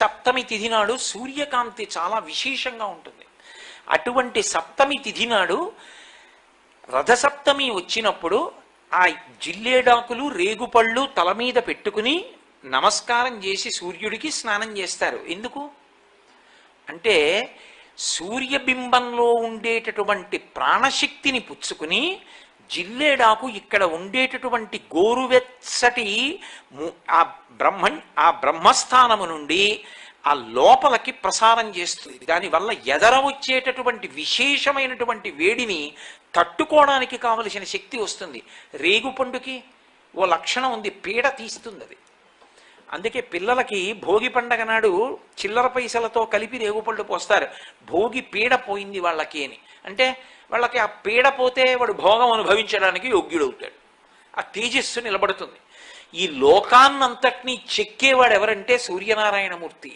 సప్తమి తిథి నాడు సూర్యకాంతి చాలా విశేషంగా ఉంటుంది. అటువంటి సప్తమి తిథి నాడు రథసప్తమి వచ్చినప్పుడు ఆ జిల్లేడాకులు రేగుపళ్ళు తల మీద పెట్టుకుని నమస్కారం చేసి సూర్యుడికి స్నానం చేస్తారు. ఎందుకు అంటే సూర్యబింబంలో ఉండేటటువంటి ప్రాణశక్తిని పుచ్చుకుని జిల్లేడాకు ఇక్కడ ఉండేటటువంటి గోరువెచ్చటి ఆ బ్రహ్మస్థానము నుండి ఆ లోపలికి ప్రసారం చేస్తుంది. దానివల్ల ఎదర వచ్చేటటువంటి విశేషమైనటువంటి వేడిని తట్టుకోవడానికి కావలసిన శక్తి వస్తుంది. రేగుపండుకి ఓ లక్షణం ఉంది, పీడ తీస్తుంది అది. అందుకే పిల్లలకి భోగి పండగ నాడు చిల్లర పైసలతో కలిపి రేగుపళ్ళు పోస్తారు. భోగి పీడ పోయింది వాళ్ళకి అని. అంటే వాళ్ళకి ఆ పీడ పోతే వాడు భోగం అనుభవించడానికి యోగ్యుడవుతాడు, ఆ తేజస్సు నిలబడుతుంది. ఈ లోకాన్నంతటినీ చెక్కేవాడు ఎవరంటే సూర్యనారాయణమూర్తి.